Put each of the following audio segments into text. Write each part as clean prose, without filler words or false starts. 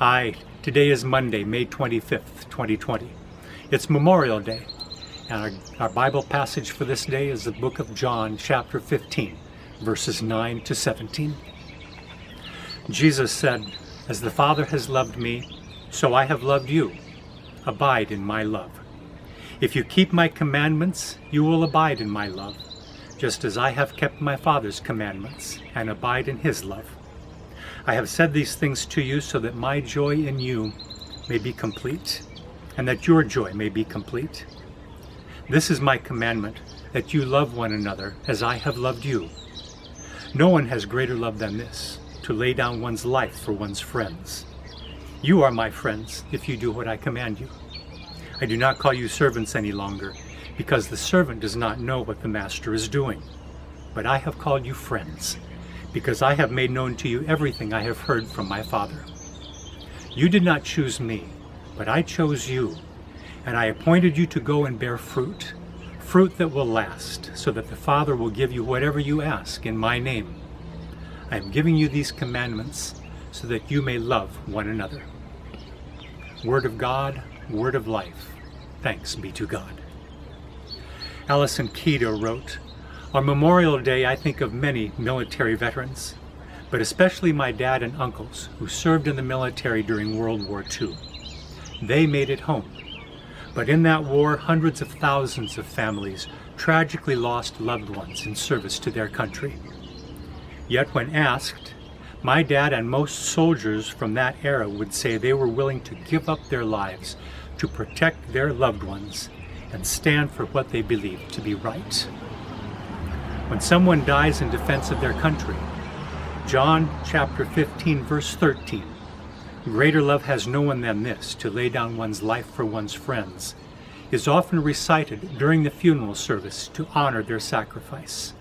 Hi, today is Monday, May 25th, 2020. It's Memorial Day, and our Bible passage for this day is the book of John, chapter 15, verses 9 to 17. Jesus said, "As the Father has loved me, so I have loved you. Abide in my love. If you keep my commandments, you will abide in my love, just as I have kept my Father's commandments and abide in his love. I have said these things to you so that my joy in you may be complete, and that your joy may be complete. This is my commandment, that you love one another as I have loved you. No one has greater love than this, to lay down one's life for one's friends. You are my friends if you do what I command you. I do not call you servants any longer, because the servant does not know what the master is doing. But I have called you friends, because I have made known to you everything I have heard from my Father. You did not choose me, but I chose you, and I appointed you to go and bear fruit, fruit that will last, so that the Father will give you whatever you ask in my name. I am giving you these commandments so that you may love one another." Word of God, word of life. Thanks be to God. Alison Keeter wrote, "On Memorial Day, I think of many military veterans, but especially my dad and uncles who served in the military during World War II. They made it home. But in that war, hundreds of thousands of families tragically lost loved ones in service to their country. Yet when asked, my dad and most soldiers from that era would say they were willing to give up their lives to protect their loved ones and stand for what they believed to be right. When someone dies in defense of their country, John chapter 15, verse 13, greater love has no one than this, to lay down one's life for one's friends, is often recited during the funeral service to honor their sacrifice.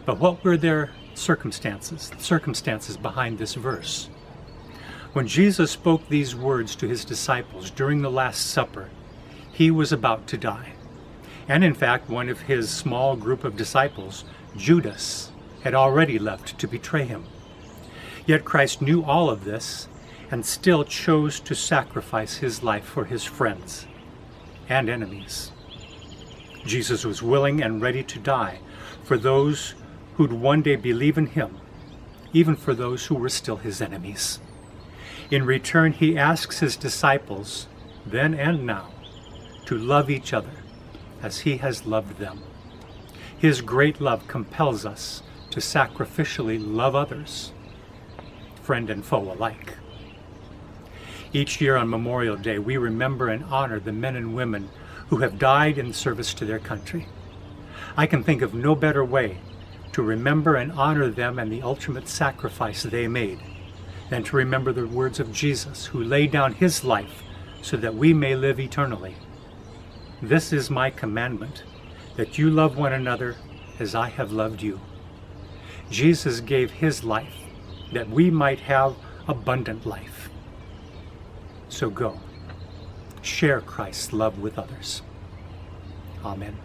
But what were their circumstances behind this verse? When Jesus spoke these words to his disciples during the Last Supper, he was about to die. And in fact, one of his small group of disciples, Judas, had already left to betray him. Yet Christ knew all of this and still chose to sacrifice his life for his friends and enemies. Jesus was willing and ready to die for those who'd one day believe in him, even for those who were still his enemies. In return, he asks his disciples, then and now, to love each other as he has loved them. His great love compels us to sacrificially love others, friend and foe alike. Each year on Memorial Day, we remember and honor the men and women who have died in service to their country. I can think of no better way to remember and honor them and the ultimate sacrifice they made than to remember the words of Jesus, who laid down his life so that we may live eternally. This is my commandment, that you love one another as I have loved you. Jesus gave his life that we might have abundant life. So go, share Christ's love with others. Amen.